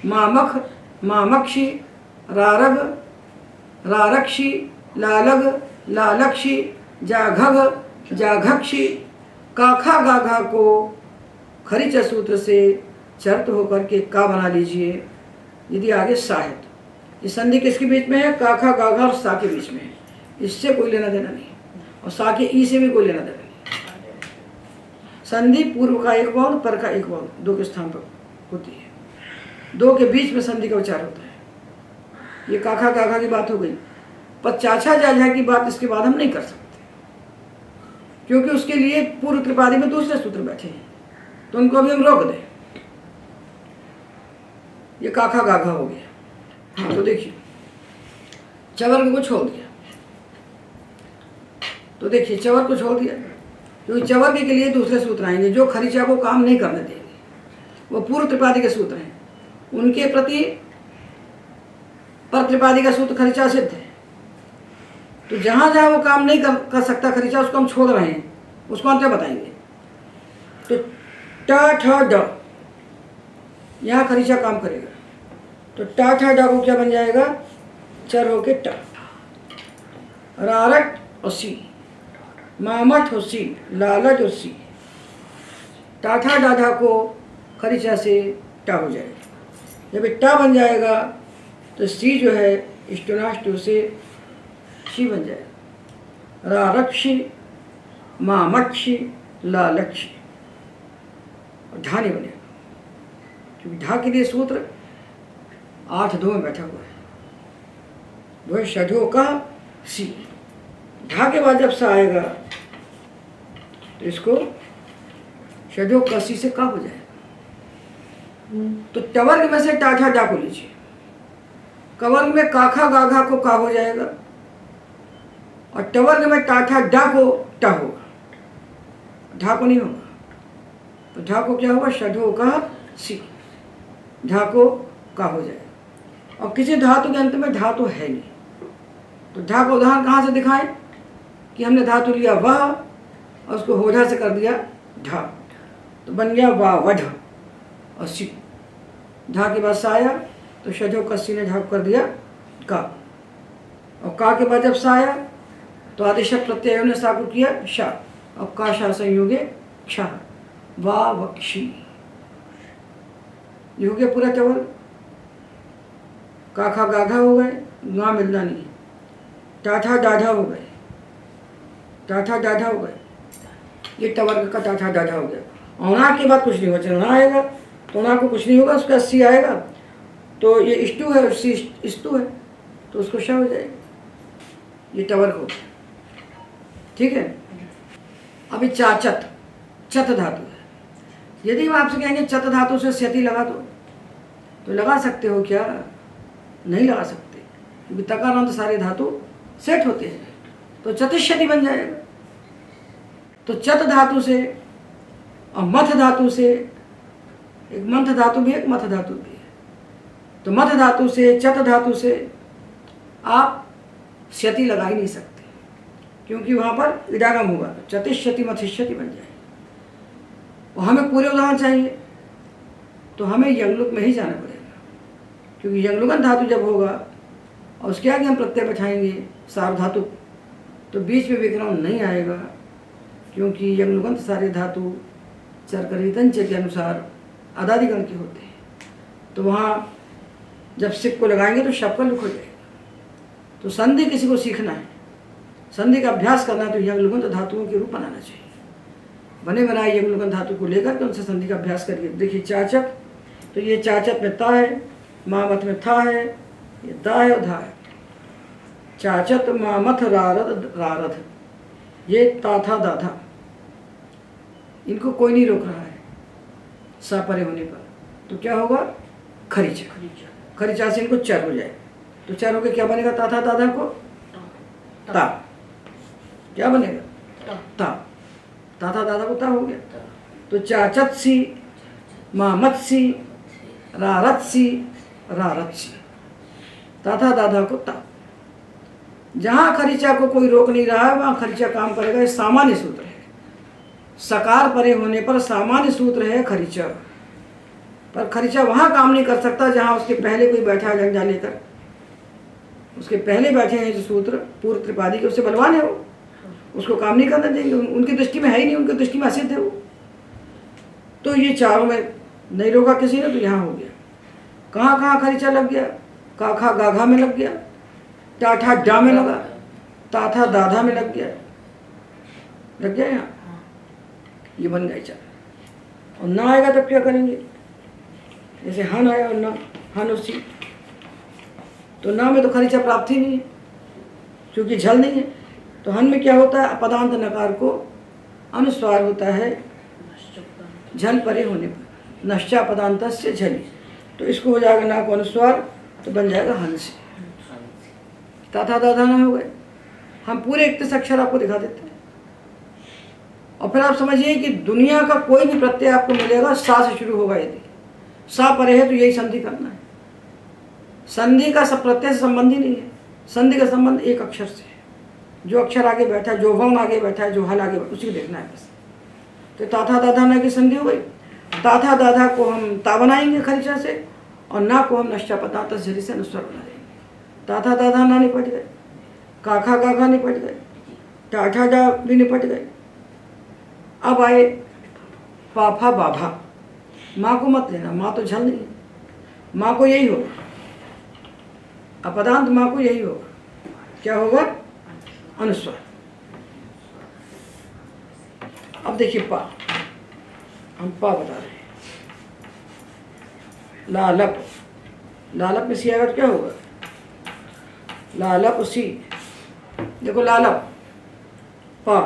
B: मामख, मामक्षी, रारग, रारक्षी, लालग, लालक्षी, जाघग, जाघक्षी। काखा गाघा को खरिच सूत्र से चर्त होकर के का बना लीजिए यदि आगे सा है तो। ये संधि किसके बीच में है? काखा गाघा और सा के बीच में है, इससे कोई लेना देना नहीं, और सा के ई से भी कोई लेना देना नहीं। संधि पूर्व का एक बाउल, पर का एक बाउल, दो के स्थान पर होती है, दो के बीच में संधि का उच्चार होता है। ये काखा गाघा की बात हो गई, पर चाचा जाझा की बात इसके बाद हम नहीं कर सकते, क्योंकि उसके लिए पूर्व त्रिपादी में दूसरे सूत्र बैठे हैं, तो उनको अभी हम रोक दें। ये काखा गाघा हो गया। हाँ, तो देखिए, चवर्ग को छोड़ दिया, तो देखिए चवर्ग को छोड़ दिया क्योंकि चवर्ग के लिए दूसरे सूत्र आएंगे जो खरीचा को काम नहीं करने देंगे। वो पूर्व त्रिपादी के सूत्र हैं, उनके प्रति पर त्रिपादी का सूत्र खरीचा सिद्ध है। तो जहाँ जहाँ वो काम नहीं कर सकता खरीचा, उसको हम छोड़ रहे हैं, उसको अंतर बताएंगे। तो ट ठ ड, यहाँ खरीचा काम करेगा, तो टा ठा डा को क्या बन जाएगा? चर होके टा। रारट और सी, मामठ और सी, लालच और सी। टाठा डाढ़ा को खरीचा से टा हो जाएगा। जब टा बन जाएगा तो सी जो है स्टोनाष्टो से शी बन जाएगा। रारक्षी, मामक्षी, लालक्षी, और ढा नहीं बनेगा क्योंकि ढा के लिए सूत्र 8-2 में बैठा हुआ है, वो है षढ़ो का सी। ढा के बाद जब सा आएगा तो इसको षढ़ो का सी से का हो जाएगा। तो टवर्ग में से टाठा डा को लीजिए, कवर्ग में काखा गाघा को का हो जाएगा, और टवर्ग में टाठा डा को टा होगा, ढा को नहीं होगा। तो ढा को क्या होगा? षढ़ो का सी, ढा को का हो जाएगा। और किसी धातु के अंत में धातु है नहीं, तो ढा का उदाहरण कहाँ से दिखाएं कि हमने धातु लिया वह और उसको होढ़ा से कर दिया ढा, तो बन गया वाह वढ़ और सी। ढा के बाद सा आया तो षढ़ो का सी ने ढा कर दिया का, और का के बाद जब सा आया तो आदेश प्रत्यय ने सा को किया शा, और का शा संयोगे क्षा, वाह वक्षी। ये हो गया पूरा टवर्ग। काखा गाघा हो गए, गा मिलना नहीं है। टाठा डाढ़ा हो गए, टाठा डाढ़ा हो गए, ये टवर्ग का टाठा डाठा हो गया। औना के बाद कुछ नहीं होगा, चलना आएगा तो औना को कुछ नहीं होगा, उसका अस्सी आएगा तो ये इष्टु है, उससे इस्तु है तो उसको श हो जाएगा, ये टवर्ग हो गया। ठीक है। अभी चाचत, चत धातु है। यदि हम आपसे कहेंगे चत धातु से स्यति लगा दो तो लगा सकते हो क्या? नहीं लगा सकते, क्योंकि तकारांत सारे धातु सेट होते हैं, तो चतुष्यति बन जाएगा। तो चत धातु से और मथ धातु से, एक मंथ धातु भी एक मथ धातु भी है, तो मथ धातु से चत धातु से आप स्यति लगा ही नहीं सकते, क्योंकि वहाँ पर इडागम होगा, चतुष्यति मथिष्यति बन जाएगा। और हमें पूरे उदाहरण चाहिए तो हमें यंगलुक में ही जाना पड़ेगा, क्योंकि यंगलुकन धातु जब होगा और उसके आगे हम प्रत्यय बैठाएंगे सार्वधातु, तो बीच में विकरण नहीं आएगा, क्योंकि यंगलुकन सारे धातु चरकरितंच के अनुसार अदादिगण के होते हैं। तो वहाँ जब सिक को लगाएंगे तो शब्द का लुक हो जाएगा। तो संधि किसी को सीखना है, संधि का अभ्यास करना है, तो यंगलुकन धातुओं के रूप बनाना चाहिए। बने बनाए यंगलुकन धातु को लेकर के उनसे संधि का अभ्यास करिए। देखिए चाचक, तो ये चाचक में ता है, मामथ में था है, ये दा है और धा है। चाचत मामथ रारद रारथ, ये ताथा दाधा, इनको कोई नहीं रोक रहा है सा परे होने पर, तो क्या होगा? खरीचा। खरीचा से इनको चर हो जाए, तो चर होकर क्या बनेगा? ताथा दाधा को ता, क्या बनेगा? ता, ताथा दादा को ता हो गया। तो चाचत्सी, मामत्सी, रारत्सी, रारत्सी, ताथा दादा को ता। जहाँ खरीचा को कोई रोक नहीं रहा है वहाँ खरीचा काम करेगा, ये सामान्य सूत्र है। सकार परे होने पर सामान्य सूत्र है खरीचा, पर खरीचा वहाँ काम नहीं कर सकता जहाँ उसके पहले कोई बैठा है जंजा लेकर, उसके पहले बैठे हैं जो सूत्र पूर्व त्रिपादी के, उससे बलवान है वो, उसको काम नहीं करने देंगे, उनकी दृष्टि में है ही नहीं, उनकी दृष्टि में असिद्ध है वो। तो ये चारों में नहीं रोका किसी ने, तो यहाँ हो गया। कहाँ कहाँ खरीचा लग गया? काखा गाघा में लग गया, टाठा डा में लगा, ताथा दाधा में लग गया, लग गया यहाँ, ये बन गए चार। और ना आएगा तब क्या करेंगे? जैसे हन आया और ना, हन उसी, तो ना में तो खरीचा प्राप्त ही नहीं है, क्योंकि झल नहीं है। तो हन में क्या होता है? अपदांत नकार को अनुस्वार होता है झल परे होने पर, नश्चा पदांत से झली, तो इसको हो जाएगा ना को अनुस्वार, तो बन जाएगा हंस। ताथा दाधा ना हो गए। हम पूरे 31 अक्षर आपको दिखा देते हैं, और फिर आप समझिए कि दुनिया का कोई भी प्रत्यय आपको मिलेगा सा से शुरू होगा, यदि सा परे है तो यही संधि करना है। संधि का सब प्रत्यय से संबंध ही नहीं है, संधि का संबंध एक अक्षर से है। जो अक्षर आगे बैठा है, जो वर्ण आगे बैठा है, जो हल आगे बैठा है, उसी को देखना है बस। तो ताथा दाधा ना की संधि हो गई। ताथा दाधा को हम ता बनाएंगे खरीचा से, और ना को हम नश्चा पदार्थ झरी से अनुस्वार बना देंगे। ताथा दाधा ना निपट गए, काखा गाघा निपट गए, टाठा डा भी निपट गए। अब आए पाफा बाभा। माँ को मत लेना, माँ तो झल नहीं है, माँ को यही होगा, अपदांत माँ को यही होगा, क्या होगा? अनुस्वार। अब देखिए पा, हम पा बता रहे हैं। लालप, लालप में सी आएगा तो क्या होगा? लालप सी, देखो लालप, पा,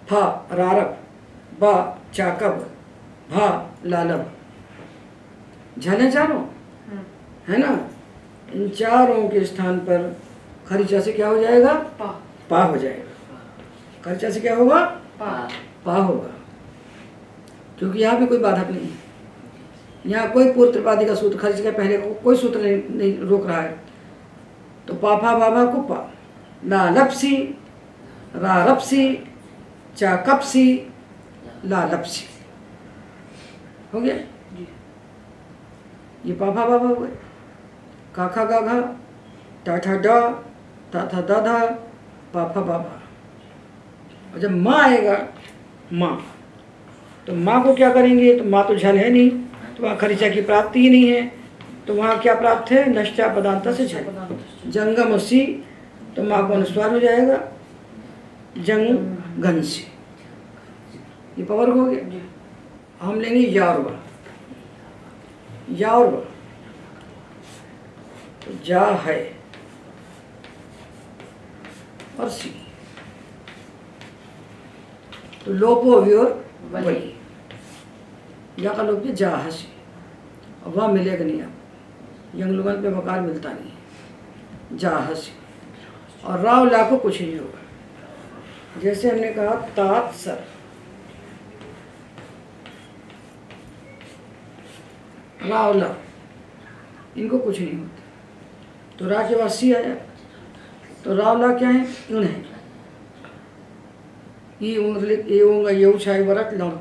B: फा रारप, बा चाकब, भा लालप, झले चारों है ना। इन चारों के स्थान पर खरीचा से क्या हो जाएगा? पा हो जाएगा। खरीचा से क्या होगा? पा होगा, क्योंकि यहाँ भी कोई बाधक नहीं है, यहाँ कोई पूर्व त्रिपादी का सूत्र खरीच के पहले कोई सूत्र नहीं रोक रहा है। तो पाफा बाबा को पा, लालपसी, रारपसी, चाकपसी, लालपसी हो गया। ये पाफा बाबा हो गए। काखा गाघा, टाठा डा, ताथा दाधा, पाफा बाबा। और जब माँ आएगा, माँ, तो माँ को क्या करेंगे? तो माँ तो झल है नहीं, तो वहाँ खरीचा की प्राप्ति ही नहीं है, तो वहाँ क्या प्राप्त है? नश्चा पदांत से झल, जंगम सी, तो माँ को अनुस्वार हो जाएगा जंगन से। ये पवर्ग हो गया। हम लेंगे या और वा, या और वा, तो जा है और सी, तो लोपो अव्योर वही, या का लोप जा हसी, और वह मिलेगा नहीं आप, यंगलुगन पे वकार मिलता नहीं है, जा हसी, और राव ला को कुछ नहीं होगा। जैसे हमने कहा तात सर, रावला, इनको कुछ नहीं होता, तो रा के बाद सी आया, तो रावला क्या है, इन है, ये ऊँगा ये उछाई वरत लौड़,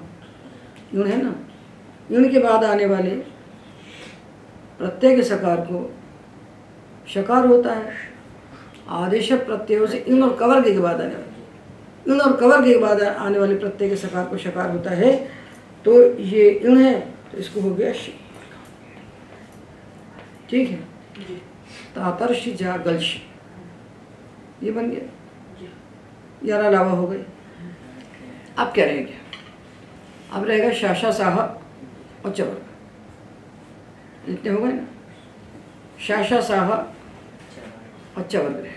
B: यूँ है ना। यूँ के बाद आने वाले प्रत्यय के सकार को शकार होता है। आदेश प्रत्ययों से इन और कवर्ग के बाद आने वाले, इन और कवर्ग के बाद आने वाले प्रत्यय के सकार को शकार होता है। तो ये इन है, तो इसको हो गया शी, ठीक है। तातर्षि जा गलशी, ये बन गया, यार अलावा हो गए। अब क्या रह गया, अब रहेगा शाशा साह और चवर्ग, इतने हो गए ना, शाशा साह और चवर्ग रह गए।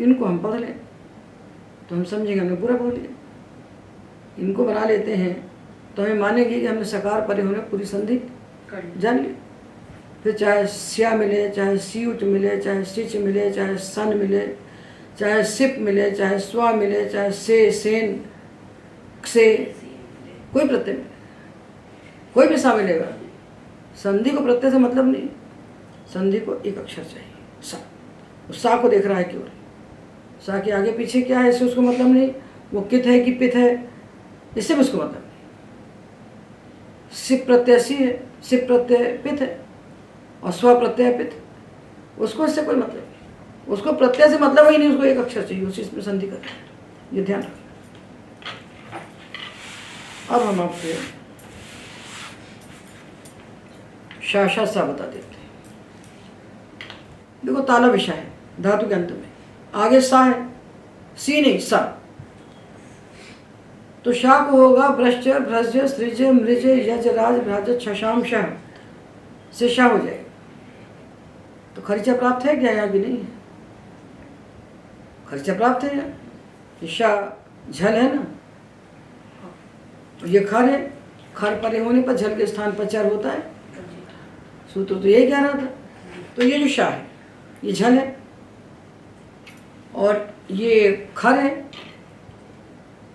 B: इनको हम पढ़ लें तो हम समझेंगे हमने पूरा बोल लिया। इनको बना लेते हैं तो हमें मानेंगे कि हमने सकार परे होने पूरी संधि जान ली। फिर चाहे स्या मिले, चाहे सीउट मिले, चाहे सिच मिले, चाहे सन मिले, चाहे सिप मिले, चाहे स्वा मिले, चाहे से सेन से, कोई प्रत्यय मिले, कोई भी सा मिलेगा। संधि को प्रत्यय से मतलब नहीं, संधि को एक अक्षर चाहिए, सा। उस सा को देख रहा है केवल, सा के आगे पीछे क्या है इससे उसको मतलब नहीं, वो कित है कि पित है इससे भी उसको मतलब नहीं। सिप प्रत्यय सी है, सिप प्रत्यय पित है, और स्व प्रत्यय पित, उसको इससे कोई मतलब नहीं, उसको प्रत्यय से मतलब ही नहीं, उसको एक अक्षर चाहिए, उसी में संधि करते हैं, ये ध्यान रखना। अब हम आपको शाशा सा बता देते हैं। देखो ताला विषय है धातु के अंत में, आगे सा है, सी नहीं सा, तो शा को होगा भ्रश्च भ्रज सृज मृज यज राज भ्राज छशाम शाह से शाह हो जाएगा। तो खर्चा प्राप्त है क्या, या भी नहीं है, खर्चा प्राप्त है या, ये शाह झल है ना, ये खर है, खर परे होने पर झल के स्थान पर चर होता है, सूत्र तो यही कह रहा था। तो ये जो शाह है ये झल है, और ये खर है,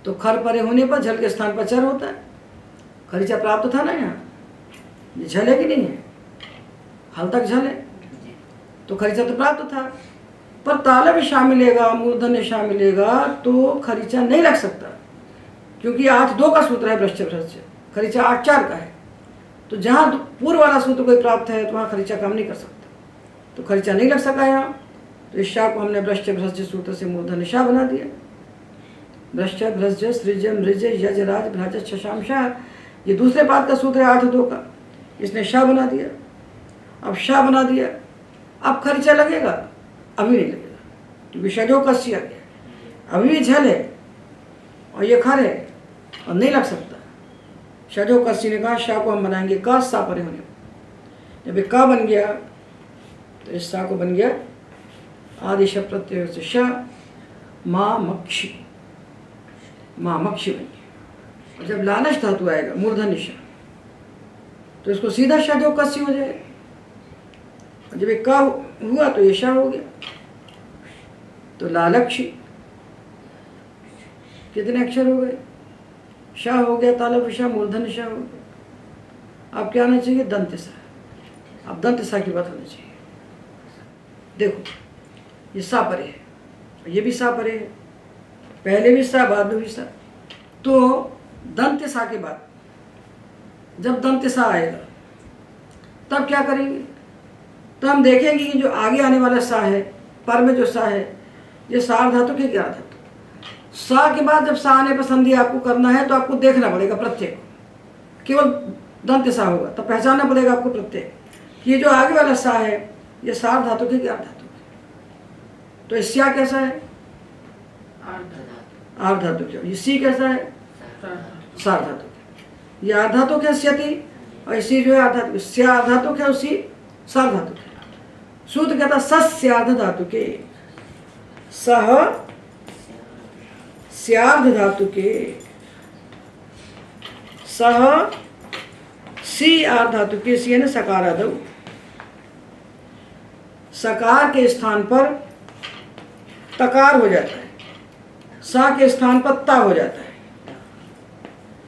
B: तो खर परे होने पर झल के स्थान पर चर होता है, खरीचा प्राप्त था ना यहाँ, ये झल है कि नहीं है, हल तक झल है, तो खरीचा तो प्राप्त था। पर ताला भी शाह मिलेगा, मूर्धन्य शाह मिलेगा, तो खरीचा नहीं रख सकता, क्योंकि 8-2 का सूत्र है भ्रश्च भ्रश्च, खरीचा 8-4 का है। तो जहाँ पूर्व वाला सूत्र कोई प्राप्त है तो वहाँ खरीचा काम नहीं कर सकता, तो खरीचा नहीं लग सका यहाँ। तो इस शाह को हमने भ्रश्च भ्रश्च सूत्र से मूर्धन्य शाह बना दिया। भ्रश्च भ्रश्च सृज मृज यज राज भ्राज छशाम शाह, ये दूसरे पाद का सूत्र है 8-2 का, इसने शाह बना दिया। अब शाह बना दिया, अब खरीचा लगेगा, अभी नहीं लगेगा, क्योंकि शजो कस्य आ गया, अभी भी झल है और ये खर है और नहीं लग सकता। शजो कस्य ने कहा शाह को हम बनाएंगे का सा परे होने, जब ये का बन गया तो इस सा को बन गया आदेश प्रत्यय से शाह, माँ मक्षी, माँ मक्षी बन गया। और जब लालच धातु आएगा मूर्धन्य शाह, तो इसको सीधा शजो कस्य हो जाएगा, और जब ये का हुआ तो ये शाह हो गया। तो लालक्षी कितने अक्षर हो गए, शाह हो गया, तालब शाह, मूर्धन्य शाह हो गया। अब क्या आना चाहिए, दंत सा। अब दंत सा की बात होनी चाहिए। देखो ये सा परे है, ये भी सा परे है, पहले भी सा बाद में भी सा। तो दंत सा के बाद जब दंत सा आएगा तब क्या करेंगे, तो हम देखेंगे कि जो आगे आने वाला सा है, पर में जो सा है, ये सार धातु के क्या धातु, सा के बाद जब सा आने पर संधि आपको करना है तो आपको देखना पड़ेगा प्रत्यय को, केवल दंत सा होगा तब पहचानना पड़ेगा आपको प्रत्यय कि ये जो आगे वाला सा है ये सार धातु के क्या धातु है। तो स्या कैसा है, आर्धातुक। ये सी कैसा है? सार्वधातुक। ये आर्धातुक है स्यति, और इसी जो है आर्धातुक, स्य आर्धातुक है, उसी सार्वधातुक है। सूत्र कहता सस्यार्ध धातुके, सह स्यार्ध धातुके, सह सी आर्धातुके, सी है ना सकारादौ, सकार के स्थान पर तकार हो जाता है, सा के स्थान पर ता हो जाता है।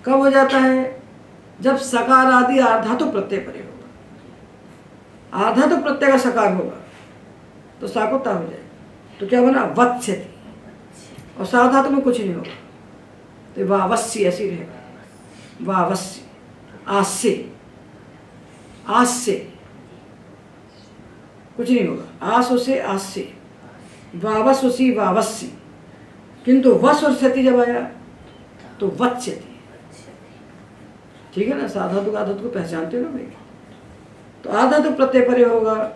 B: कब हो जाता है? जब सकार आदि आर्धातुक प्रत्यय परे होगा। आर्धातुक प्रत्यय का सकार होगा तो सा को ता हो जाएगा, तो क्या बना? वत्स्यति। और सार्वधातुक में कुछ नहीं होगा, तो वावस्य ऐसी रहेगा, वावस्य। आस्य, आस्य कुछ नहीं होगा, आसो से आस्य, वावसो सी वावस्य। किंतु वस और स्यति जब आया तो वत्स्यति। ठीक है ना? साधातुक आधातुक को पहचानते हो ना भाई? तो आधातुक प्रत्यय परे होगा,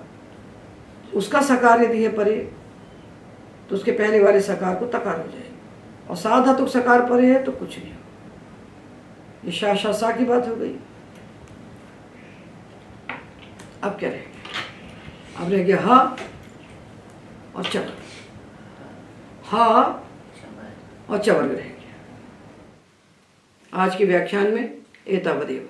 B: उसका सकार यदि है परे तो उसके पहले वाले सकार को तकार हो जाएगा, और साधातुक सकार परे है तो कुछ नहीं होगा। ये शा सा की बात हो गई। अब क्या रहेगा? अब रह गया ह और चवर्ग। ह और चवर्ग रह गया। आज के व्याख्यान में एतावदेव।